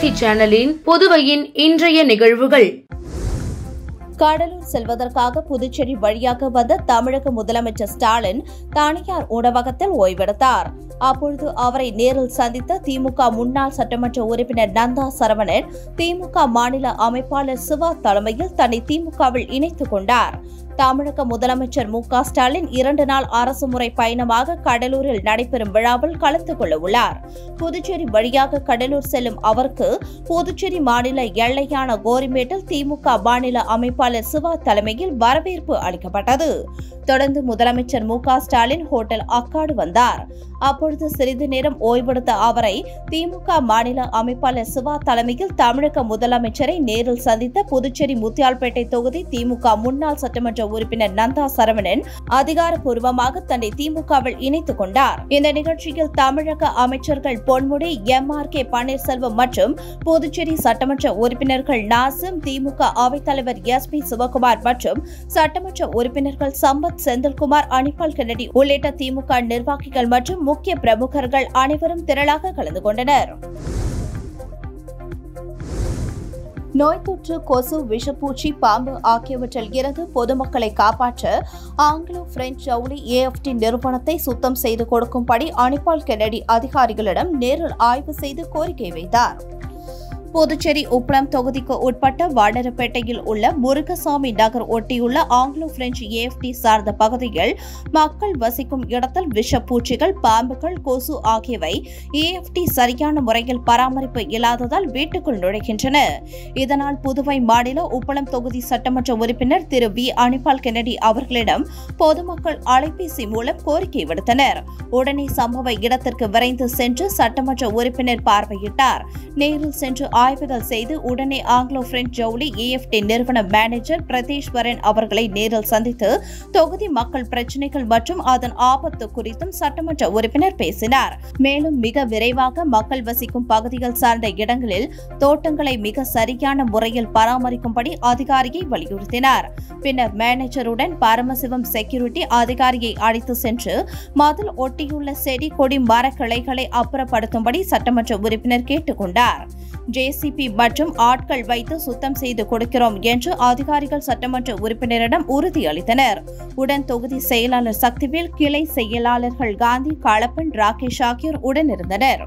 செய்தி சேனலின் புதுவையின் இன்றைய நிகழ்வுகள். கடலூர் செல்வதற்காக புதுச்சேரி வழியாக வந்த தமிழக முதலமைச்சர் ஸ்டாலின் தனியார் உணவகத்தில் ஓய்வெடுத்தார். அப்பொழுது அவரை நேரில் சந்தித்த திமுக முன்னாள் சட்டமன்ற உறுப்பினர் நந்தா சரவணன் திமுக மாநில அமைப்பாளர் சிவா தலைமையில் தன்னை திமுகவில் இணைத்துக் கொண்டார். தமிழக முதலமைச்சர் மு.க. ஸ்டாலின் 2 நாள் அரசுமுறை பயணமாக கடலூரில் நடைபெறும் விழாவில் கலந்து கொள்ள உள்ளார். புதுச்சேரி வழியாக கடலூர் செல்லும் அவருக்கு புதுச்சேரி மாநில எல்லையான கோரிமேட்டில் திமுக மாநில அமைப்பாளர் சிவா தலைமையில் வரவேற்பு அளிக்கப்பட்டது. தொடர்ந்து முதலமைச்சர் மு.க. ஸ்டாலின் ஹோட்டல் அக்காடு வந்தார். அப்பொழுது சிறிது நேரம் ஓய்வெடுத்த அவரை திமுக மாநில அமைப்பாளர் சிவா தலைமையில் தமிழக முதலமைச்சரை நேரில் சந்தித்த புதுச்சேரி முத்தியால்பேட்டை தொகுதி திமுக முன்னாள் சட்டமன்ற உறுப்பினர் நந்தா சரவணன் அதிகாரப்பூர்வமாக தன்னை திமுகவில் இணைத்துக் கொண்டார். இந்த நிகழ்ச்சியில் தமிழக அமைச்சர்கள் பொன்முடி, எம்.ஆர்.கே. பன்னீர்செல்வம் மற்றும் புதுச்சேரி சட்டமன்ற உறுப்பினர்கள் நாசிம், திமுக அவைத்தலைவர் எஸ்.பி. சிவகுமார் மற்றும் சட்டமன்ற உறுப்பினர்கள் சம்பத், செந்தில்குமார், அனிபால் கென்னடி உள்ளிட்ட திமுக நிர்வாகிகள் மற்றும் முக்கிய பிரமுகர்கள் அனைவரும் திரளாக கலந்து கொண்டனர். நோய் தொற்று, கொசு, விஷப்பூச்சி, பாம்பு ஆகியவற்றில் இருந்து பொதுமக்களை காப்பாற்ற ஆங்கிலோ பிரெஞ்சு ஜவுளி ஏஎஃப்டி நிறுவனத்தை சுத்தம் செய்து கொடுக்கும்படி அனிபால் கென்னடி அதிகாரிகளிடம் நேரில் ஆய்வு செய்து கோரிக்கை வைத்தார். புதுச்சேரி உப்பளம் தொகுதிக்கு உட்பட்ட வடரப்பேட்டையில் உள்ள முருகசாமி நகர் ஒட்டியுள்ள ஆங்கிலோ பிரெஞ்சு ஏஎஃப்டி சார்ந்த பகுதியில் மக்கள் வசிக்கும் இடத்தில் விஷப்பூச்சிகள், பாம்புகள், கொசு ஆகியவை ஏஎஃப்டி சரியான முறையில் பராமரிப்பு இல்லாததால் வீட்டுக்குள் நுழைகின்றன. இதனால் புதுவை மாநில உப்பளம் தொகுதி சட்டமன்ற உறுப்பினர் திரு வி. அனிபால் கென்னடி அவர்களிடம் பொதுமக்கள் அலைபேசி மூலம் கோரிக்கை விடுத்தனர். உடனே சம்பவ இடத்திற்கு விரைந்து சென்று சட்டமன்ற உறுப்பினர் பார்வையிட்டார். நேரில் சென்று ஆய்வுகள் செய்து உடனே ஆங்கிலோ பிரெஞ்சு ஜவுளி ஏஎஃப்டி நிறுவன மேனேஜர் பிரதீஸ்வரன் அவர்களை நேரில் சந்தித்து தொகுதி மக்கள் பிரச்சினைகள் மற்றும் அதன் ஆபத்து குறித்தும் சட்டமன்ற உறுப்பினர் பேசினார். மேலும் மிக விரைவாக மக்கள் வசிக்கும் பகுதிகள் சார்ந்த இடங்களில் தோட்டங்களை மிக சரியான முறையில் பராமரிக்கும்படி அதிகாரியை வலியுறுத்தினார். பின்னர் மேனேஜருடன் பரமசிவம் செக்யூரிட்டி அதிகாரியை அழைத்து சென்று மதில் ஒட்டியுள்ள செடி, கொடி, மரக்கிளைகளை அப்புறப்படுத்தும்படி சட்டமன்ற உறுப்பினர் கேட்டுக் கொண்டார். ஜேசிபி மற்றும் ஆட்கள் வைத்து சுத்தம் செய்து கொடுக்கிறோம் என்று அதிகாரிகள் சட்டமன்ற உறுப்பினரிடம் உறுதியளித்தனர். உடன் தொகுதி செயலாளர் சக்திவேல், கிளை செயலாளர்கள் காந்தி, காளப்பன், ராகேஷ் ஆகியோர் உடனிருந்தனர்.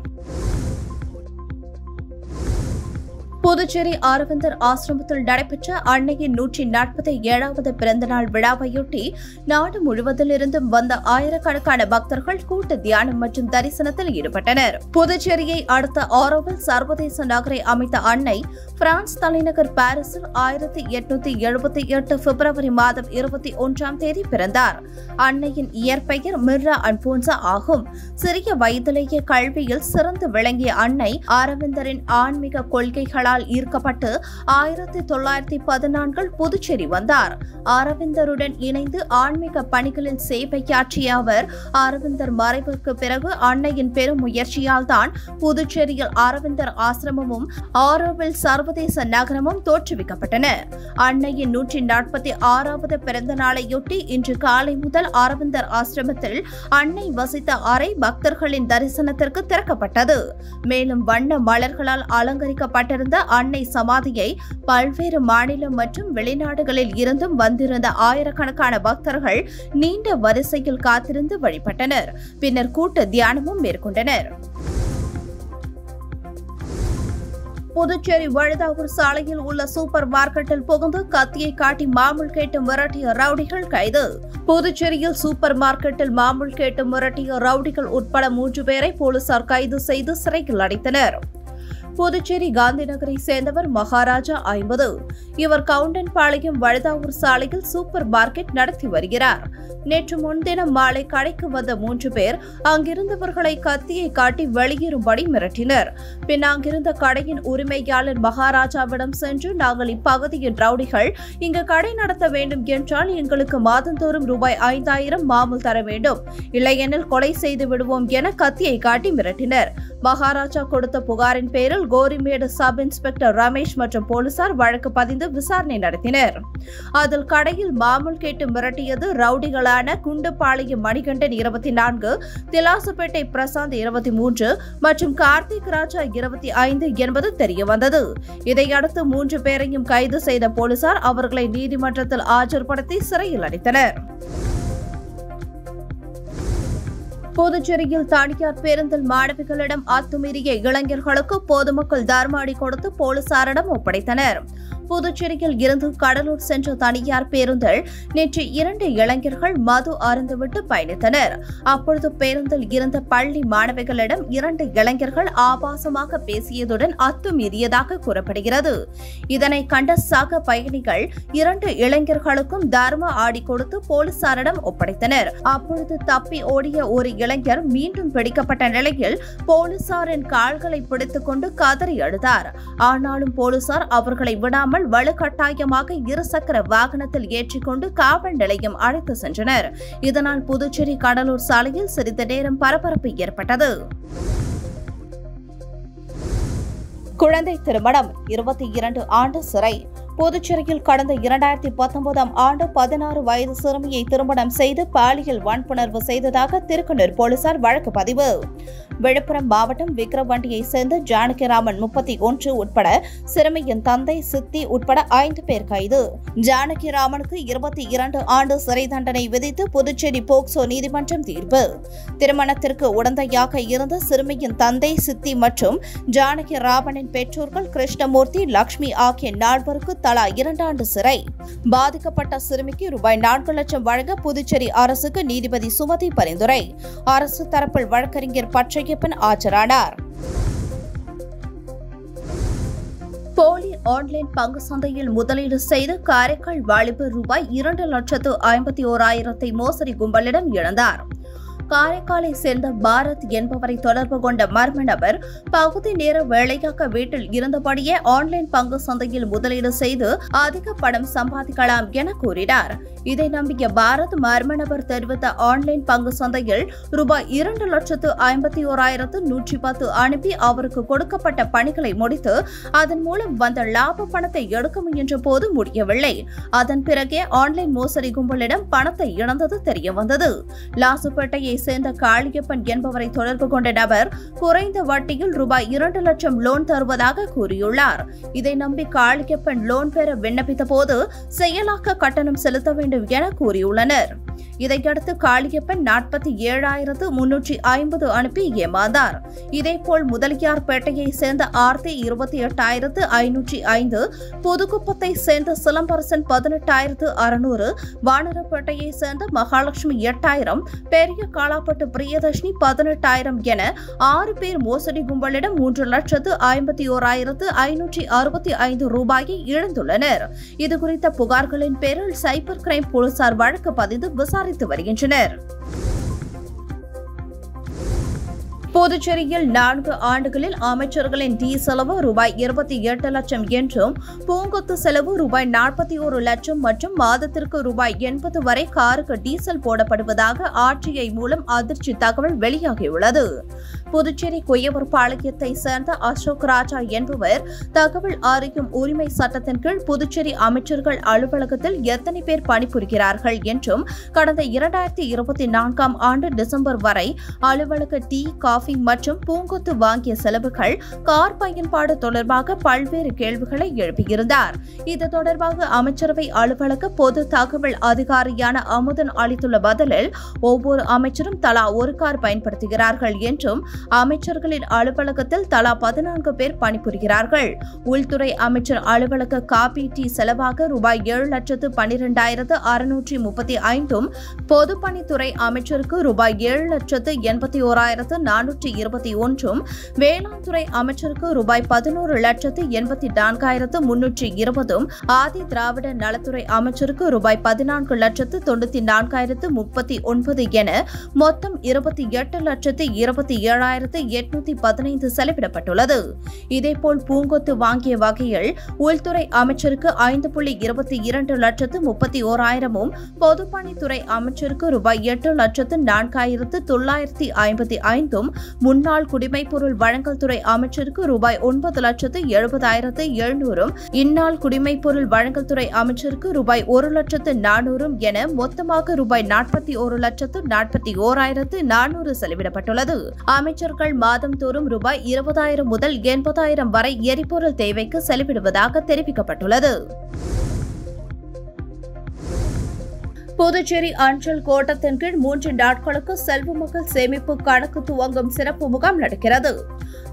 புதுச்சேரி அரவிந்தர் ஆசிரமத்தில் நடைபெற்ற அன்னையின் 147வது பிறந்தநாள் விழாவையொட்டி நாடு முழுவதிலிருந்தும் வந்த ஆயிரக்கணக்கான பக்தர்கள் கூட்டு தியானம் மற்றும் தரிசனத்தில் ஈடுபட்டனர். புதுச்சேரியை அடுத்த ஆரோவில் சர்வதேச நகரை அமைத்த அன்னை பிரான்ஸ் தலைநகர் பாரிஸில் 1878 பிப்ரவரி மாதம் 21ஆம் தேதி பிறந்தார். அன்னையின் இயற்பெயர் மிர்ரா அல்போன்சா ஆகும். சிறிய வயதிலேயே கல்வியில் சிறந்து விளங்கிய அன்னை அரவிந்தரின் ஆன்மீக கொள்கைகளால் ஈர்க்கப்பட்டு 1914 புதுச்சேரி வந்தார். அரவிந்தருடன் இணைந்து ஆன்மீக பணிகளில் சேவையாற்றிய அவர் அரவிந்தர் மறைவுக்கு பிறகு அன்னையின் பெரும் முயற்சியால் தான் புதுச்சேரியில் அரவிந்தர் ஆசிரமமும் ஆரோவில் சர்வதேச நகரமும் தோற்றுவிக்கப்பட்டன. அன்னையின் 146வது பிறந்த நாளையொட்டி இன்று காலை முதல் அரவிந்தர் ஆசிரமத்தில் அன்னை வசித்த அறை பக்தர்களின் தரிசனத்திற்கு திறக்கப்பட்டது. மேலும் வண்ண மலர்களால் அலங்கரிக்கப்பட்டிருந்த அன்னை சமாதியை பல்வேறு மாநிலம் மற்றும் வெளிநாடுகளில் இருந்தும் வந்திருந்த ஆயிரக்கணக்கான பக்தர்கள் நீண்ட வரிசையில் காத்திருந்து வழிபட்டனர். பின்னர் கூட்டு தியானமும் மேற்கொண்டனர். புதுச்சேரி வழுதாவூர் சாலையில் உள்ள சூப்பர் மார்க்கெட்டில் புகுந்து கத்தியை காட்டி மாமூல் கேட்டு மிரட்டிய ரவுடிகள் கைது. புதுச்சேரியில் சூப்பர் மார்க்கெட்டில் மாமூல் கேட்டு மிரட்டிய ரவுடிகள் உட்பட 3 பேரை போலீசார் கைது செய்து சிறையில் அடைத்தனர். புதுச்சேரி காந்தி நகரை சேர்ந்தவர் மகாராஜா 50. இவர் கவுண்டன்பாளையம் வழுதாவூர் சாலையில் சூப்பர் மார்க்கெட் நடத்தி வருகிறார். நேற்று முன்தினம் மாலை கடைக்கு வந்த 3 பேர் அங்கிருந்தவர்களை கத்தியை காட்டி வெளியேறும்படி மிரட்டினர். பின் அங்கிருந்த கடையின் உரிமையாளர் மகாராஜாவிடம் சென்று, நாங்கள் இப்பகுதியின் ரவுடிகள், இங்கு கடை நடத்த வேண்டும் என்றால் எங்களுக்கு மாதந்தோறும் ரூபாய் 5000 மாமூல் தர வேண்டும், இல்லையெனில் கொலை செய்து விடுவோம் என கத்தியை காட்டி மிரட்டினர். மகாராஜா கொடுத்த புகாரின் பேரில் constable Gorimedu sub inspector Ramesh மற்றும் போலீசார் வழக்கு பதிந்து விசாரணை நடத்தினர். அதில் கடையில் மாமூல் கேட்டு மிரட்டியது ரவுடிகளான குண்டுபாளையம் மணிகண்டன் 24, திலாசுப்பேட்டை பிரசாந்த் 23 மற்றும் கார்த்திக் ராஜா 25 என்பது தெரியவந்தது. இதையடுத்து 3 பேரையும் கைது செய்த போலீசார் அவர்களை நீதிமன்றத்தில் ஆஜர்படுத்தி சிறையில் அடைத்தனர். புதுச்சேரியில் தனியார் பேருந்தில் மாணவிகளிடம் அத்துமீறிய இளைஞர்களுக்கு பொதுமக்கள் தர்ம அடி கொடுத்து போலீசாரிடம் ஒப்படைத்தனர். புதுச்சேரியில் இருந்து கடலூர் சென்ற தனியார் பேருந்தில் நேற்று 2 இளைஞர்கள் மது அருந்துவிட்டு பயணித்தனர். அப்பொழுது பேருந்தில் இருந்த பள்ளி மாணவிகளிடம் 2 இளைஞர்கள் ஆபாசமாக பேசியதுடன் அத்துமீறியதாக கூறப்படுகிறது. இதனை கண்ட சக பயணிகள் 2 இளைஞர்களுக்கும் தர்ம ஆடி கொடுத்து போலீசாரிடம் ஒப்படைத்தனர். அப்பொழுது தப்பி ஓடிய ஒரு இளைஞர் மீண்டும் பிடிக்கப்பட்ட நிலையில் போலீசாரின் கால்களை பிடித்துக் கொண்டு கதறி அழுதார். ஆனாலும் போலீசார் அவர்களை விடாமல் வலுக்கட்டாயமாக இருசக்கர வாகனத்தில் ஏற்றிக்கொண்டு காவல் நிலையம் அழைத்து சென்றனர். இதனால் புதுச்சேரி கடலூர் சாலையில் சிறிது நேரம் பரபரப்பு ஏற்பட்டது. குழந்தை திருமணம் 22 ஆண்டு சிறை. புதுச்சேரியில் கடந்த 2019ஆம் ஆண்டு 16 வயது சிறுமியை திருமணம் செய்து பாலியல் வன்புணர்வு செய்ததாக திருக்கனூர் போலீசார் வழக்கு பதிவு. விழுப்புரம் மாவட்டம் விக்கிரவாண்டியை சேர்ந்த ஜானகிராமன் 31 உட்பட சிறுமியின் தந்தை சித்தி உட்பட 5 பேர் கைது. ஜானகிராமனுக்கு 22 ஆண்டு சிறை தண்டனை விதித்து புதுச்சேரி போக்சோ நீதிமன்றம் தீர்ப்பு. திருமணத்திற்கு உடந்தையாக இருந்த சிறுமியின் தந்தை சித்தி மற்றும் ஜானகிராமனின் பெற்றோர்கள் கிருஷ்ணமூர்த்தி லட்சுமி ஆகிய 4 தலா 2 ஆண்டு சிறை. பாதிக்கப்பட்ட சிறுமிக்கு ரூபாய் 4 லட்சம் வழங்க புதுச்சேரி அரசுக்கு நீதிபதி சுமதி பரிந்துரை. அரசு தரப்பில் வழக்கறிஞர் பச்சையப்பன் ஆஜரானார். போலி ஆன்லைன் பங்கு சந்தையில் முதலீடு செய்து காரைக்கால் வாலிபர் ரூபாய் 2,51,000 மோசடி கும்பலிடம் இழந்தார். காரைக்காலை சேர்ந்த பாரத் என்பவரை தொடர்பு கொண்ட மர்ம நபர் பகுதி நேர வேலையாக வீட்டில் இருந்தபடியே ஆன்லைன் பங்கு சந்தையில் முதலீடு செய்து அதிக பணம் சம்பாதிக்கலாம் என கூறினார். இதை நம்பிய பாரத் மர்ம நபர் தெரிவித்த ஆன்லைன் பங்கு சந்தையில் ரூபாய் 2,51,110 அனுப்பி அவருக்கு கொடுக்கப்பட்ட பணிகளை முடித்து அதன் மூலம் வந்த லாப பணத்தை எடுக்க முயன்ற போது முடியவில்லை. அதன் பிறகே ஆன்லைன் மோசடி கும்பலிடம் பணத்தை இழந்தது தெரியவந்தது. லாசுப்பேட்டையை சேர்ந்த காளியப்பன் என்பவரை தொடர்பு கொண்ட நபர் குறைந்த வட்டியில் ரூபாய் 2 லட்சம் லோன் தருவதாக கூறியுள்ளார். இதை நம்பி காளியப்பன் லோன் பெற விண்ணப்பித்த போது செயலாக்க கட்டணம் செலுத்த வேண்டும் என கூறியுள்ளனர். இதையடுத்து காளியப்பன் 47,350 அனுப்பி ஏமாந்தார். இதேபோல் முதலியார்பேட்டையை சேர்ந்த ஆர்த்தி 28,505, புதுக்குப்பத்தை சேர்ந்த சிலம்பரசன் 18,600, வானரப்பேட்டையை சேர்ந்த மகாலட்சுமி 8,000, பெரிய காலாப்பட்டு பிரியதர்ஷினி 18,000 என 6 பேர் மோசடி கும்பலிடம் 3,51,565 ரூபாயை இழந்துள்ளனர். இதுகுறித்த புகார்களின் பேரில் சைபர் கிரைம் போலீசார் வழக்கு பதிந்து விசாரித்து வருகின்றனர். புதுச்சேரியில் 4 ஆண்டுகளில் அமைச்சர்களின் டி செலவு ரூபாய் 28 லட்சம் என்றும் பூங்கொத்து செலவு ரூபாய் 41 லட்சம் மற்றும் மாதத்திற்கு ரூபாய் 80 வரை காருக்கு டீசல் போடப்படுவதாக ஆர்டிஐ மூலம் அதிர்ச்சி தகவல் வெளியாகியுள்ளது. புதுச்சேரி குயவர்பாளையத்தை சேர்ந்த அசோக் ராஜா என்பவர் தகவல் அறியும் உரிமை சட்டத்தின் கீழ் புதுச்சேரி அமைச்சர்கள் அலுவலகத்தில் எத்தனை பேர் பணிபுரிகிறார்கள் என்றும் கடந்த 2024ஆம் ஆண்டு டிசம்பர் வரை அலுவலக டீ, காஃபி மற்றும் பூங்கொத்து வாங்கிய செலவுகள், கார் பயன்பாடு தொடர்பாக பல்வேறு கேள்விகளை எழுப்பியிருந்தார். இது தொடர்பாக அமைச்சரவை அலுவலக பொது தகவல் அதிகாரியான அமுதன் அளித்துள்ள பதிலில் ஒவ்வொரு அமைச்சரும் தலா ஒரு கார் பயன்படுத்துகிறார்கள் என்றும் அமைச்சர்களின் அலுவலகத்தில் தலா 14 பேர் பணிபுரிகிறார்கள். உள்துறை அமைச்சர் அலுவலக காபி டீ செலவாக ரூபாய் 7,12,635, பொதுப்பணித்துறை அமைச்சருக்கு ரூபாய் 7,81,421, வேளாண் துறை அமைச்சருக்கு ரூபாய் 11,84,320, ஆதி திராவிட நலத்துறை அமைச்சருக்கு ரூபாய் 14,94,039 என மொத்தம் 28,27,000 19,815 செலவிடப்பட்டுள்ளது. இதேபோல் பூங்கொத்து வாங்கிய வகையில் உள்துறை அமைச்சருக்கு 5,22 லட்சத்து 31,000 பொதுப்பணித்துறை அமைச்சருக்கு ரூபாய் 8,04,955 முன்னாள் குடிமைப்பொருள் வழங்கல் துறை அமைச்சருக்கு ரூபாய் 9,70,700 இந்நாள் குடிமைப்பொருள் வழங்கல் துறை அமைச்சருக்கு ரூபாய் 1,04,000 என மொத்தமாக ரூபாய் 41,41,400 செலவிடப்பட்டுள்ளது. அமைச்சர்கள் மாதம்தோறும் ரூபாய் 20,000 முதல் 80,000 வரை எரிபொருள் தேவைக்கு செலவிடுவதாக தெரிவிக்கப்பட்டுள்ளது. புதுச்சேரி அஞ்சல் கோட்டத்தின் கீழ் 3 நாட்களுக்கு செல்வ மக்கள் சேமிப்பு கணக்கு துவங்கும் சிறப்பு முகாம் நடக்கிறது.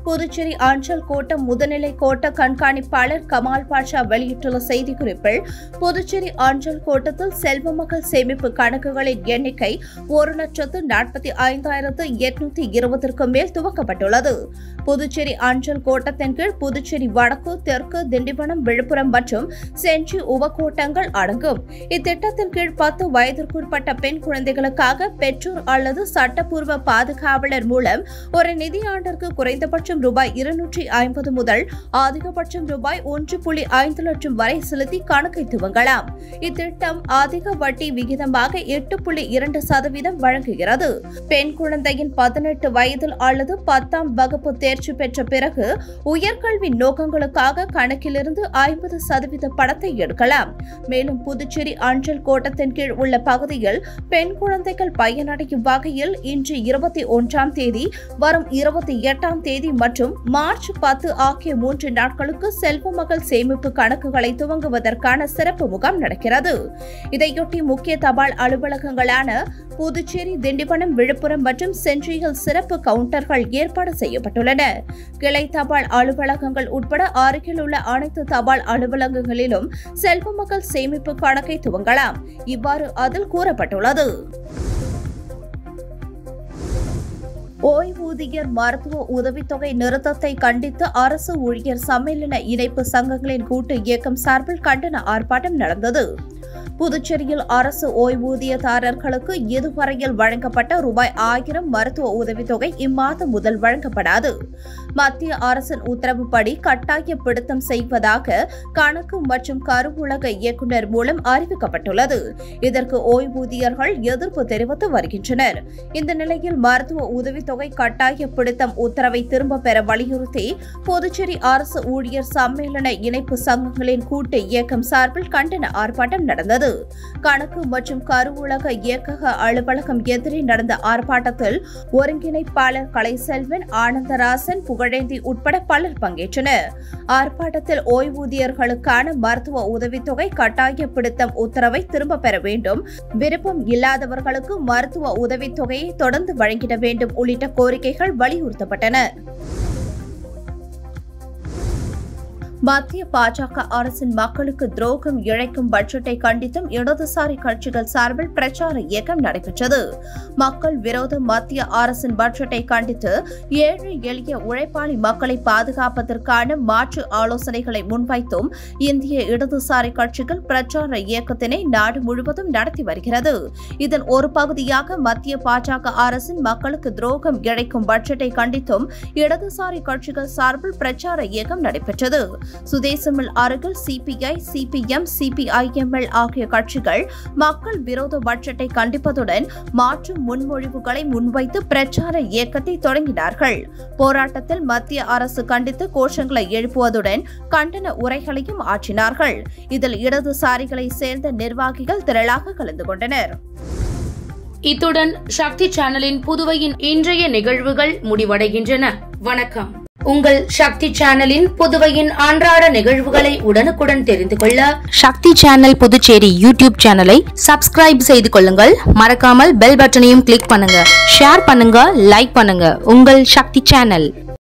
புதுச்சேரி அஞ்சல் கோட்டம் முதுநிலை கோட்ட கண்காணிப்பாளர் கமால் பாஷா வெளியிட்டுள்ள செய்திக்குறிப்பில், புதுச்சேரி அஞ்சல் கோட்டத்தில் செல்வ மக்கள் சேமிப்பு கணக்குகளின் எண்ணிக்கை 1,45,820 மேல் துவக்கப்பட்டுள்ளது. புதுச்சேரி அஞ்சல் கோட்டத்தின் கீழ் புதுச்சேரி வடக்கு, தெற்கு, திண்டிவனம், விழுப்புரம் மற்றும் செஞ்சி உபகோட்டங்கள் அடங்கும். இத்திட்டத்தின் கீழ் 10 வயதிற்குட்பட்ட பெண் குழந்தைகளுக்காக பெற்றோர் அல்லது சட்டப்பூர்வ பாதுகாவலர் மூலம் ஒரு நிதியாண்டிற்கு குறைந்தபட்சம் ரூபாய் 250 முதல் அதிகபட்சம் ரூபாய் 1.5 லட்சம் வரை செலுத்தி கணக்கை துவங்கலாம். இத்திட்டம் அதிக வட்டி விகிதமாக 8.2% வழங்குகிறது. பெண் குழந்தையின் 18 வயதில் அல்லது 10ஆம் வகுப்பு தேர்ச்சி பெற்ற பிறகு உயர்கல்வி நோக்கங்களுக்காக கணக்கிலிருந்து 50% பணத்தை எடுக்கலாம். மேலும் புதுச்சேரி அஞ்சல் கோட்டத்தின் கீழ் உள்ள பகுதியில் பெண் குழந்தைகள் பயனடையும் வகையில் இன்று 21ஆம் தேதி, வரும் 28ஆம் தேதி மற்றும் மார்ச் 10 ஆகிய 3 நாட்களுக்கு செல்வ மகள் சேமிப்பு கணக்குகளை துவங்குவதற்கான சிறப்பு முகாம் நடக்கிறது. இதையொட்டி முக்கிய தபால் அலுவலகங்களான புதுச்சேரி, திண்டிவனம், விழுப்புரம் மற்றும் செஞ்சியில் சிறப்பு கவுண்டர்கள் ஏற்பாடு செய்யப்பட்டுள்ளன. கிளை தபால் அலுவலகங்கள் உட்பட அருகில் உள்ள அனைத்து தபால் அலுவலகங்களிலும் செல்வ மகள் சேமிப்பு கணக்கை துவங்கலாம். இவ்வாறு அதில் கூறப்பட்டுள்ளது. ஓய்வூதியர் மருத்துவ உதவித்தொகை நிறுத்தத்தை கண்டித்து அரசு ஊழியர் சம்மேளன இணைப்பு சங்கங்களின் கூட்டு இயக்கம் சார்பில் கண்டன ஆர்ப்பாட்டம் நடந்தது. புதுச்சேரியில் அரசு ஓய்வூதியதாரர்களுக்கு இதுவரையில் வழங்கப்பட்ட ரூபாய் 1000 மருத்துவ உதவித்தொகை இம்மாதம் முதல் வழங்கப்படாது. மத்திய அரசின் உத்தரவுப்படி கட்டாய பிடித்தம் செய்வதாக கணக்கு மற்றும் கருவூலக இயக்குநர் மூலம் அறிவிக்கப்பட்டுள்ளது. இதற்கு ஓய்வூதியர்கள் எதிர்ப்பு தெரிவித்து வருகின்றனர். இந்த நிலையில் மருத்துவ உதவித்தொகை கட்டாய பிடித்தம் உத்தரவை திரும்ப பெற வலியுறுத்தி புதுச்சேரி அரசு ஊழியர் சம்மேளன இணைப்பு சங்கங்களின் கூட்டு இயக்கம் சார்பில் கண்டன ஆர்ப்பாட்டம் நடந்தது. கணக்கு மற்றும் கருவூலக இயக்கக அலுவலகம் எதிரே நடந்த ஆர்ப்பாட்டத்தில் ஒருங்கிணைப்பாளர் கலைசெல்வன், ஆனந்தராசன், புகழேந்தி உட்பட பலர் பங்கேற்றனர். ஆர்ப்பாட்டத்தில் ஓய்வூதியர்களுக்கான மருத்துவ உதவித்தொகை கட்டாய பிடித்தம் உத்தரவை திரும்ப பெற வேண்டும், விருப்பம் இல்லாதவர்களுக்கு மருத்துவ உதவித்தொகையை தொடர்ந்து வழங்கிட வேண்டும் உள்ளிட்ட கோரிக்கைகள் வலியுறுத்தப்பட்டன. மத்திய பாஜக அரசின் மக்களுக்கு துரோகம் இழைக்கும் பட்ஜெட்டை கண்டித்தும் இடதுசாரி கட்சிகள் சார்பில் பிரச்சார இயக்கம் நடைபெற்றது. மக்கள் விரோத மத்திய அரசின் பட்ஜெட்டை கண்டித்து ஏழை எளிய உழைப்பாளி மக்களை பாதுகாப்பதற்கான மாற்று ஆலோசனைகளை முன்வைத்தும் இந்திய இடதுசாரி கட்சிகள் பிரச்சார இயக்கத்தினை நாடு முழுவதும் நடத்தி வருகிறது. இதன் ஒரு பகுதியாக மத்திய பாஜக அரசின் மக்களுக்கு துரோகம் இழைக்கும் பட்ஜெட்டை கண்டித்தும் இடதுசாரி கட்சிகள் சார்பில் பிரச்சார இயக்கம் நடைபெற்றது. சுதேசமில் அருகில் சிபிஐ, சிபிஎம், சிபிஐஎம்எல் ஆகிய கட்சிகள் மக்கள் விரோத பட்ஜெட்டை கண்டிப்பதுடன் மாற்று முன்மொழிவுகளை முன்வைத்து பிரச்சார இயக்கத்தை தொடங்கினார்கள். போராட்டத்தில் மத்திய அரசு கண்டித்து கோஷங்களை எழுப்புவதுடன் கண்டன உரைகளையும் ஆற்றினார்கள். இதில் இடதுசாரிகளை சேர்ந்த நிர்வாகிகள் திரளாக கலந்து கொண்டனர். இத்துடன் சக்தி சேனலின் புதுவையின் இன்றைய நிகழ்வுகள் முடிவடைகின்றன. வணக்கம். உங்கள் சக்தி சேனலின் புதுவையின் அன்றாட நிகழ்வுகளை உடனுக்குடன் தெரிந்து கொள்ள சக்தி சேனல் புதுச்சேரி யூடியூப் சேனலை சப்ஸ்கிரைப் செய்து கொள்ளுங்கள். மறக்காமல் பெல் பட்டனையும் கிளிக் பண்ணுங்க, ஷேர் பண்ணுங்க, லைக் பண்ணுங்க. உங்கள் சக்தி சேனல்.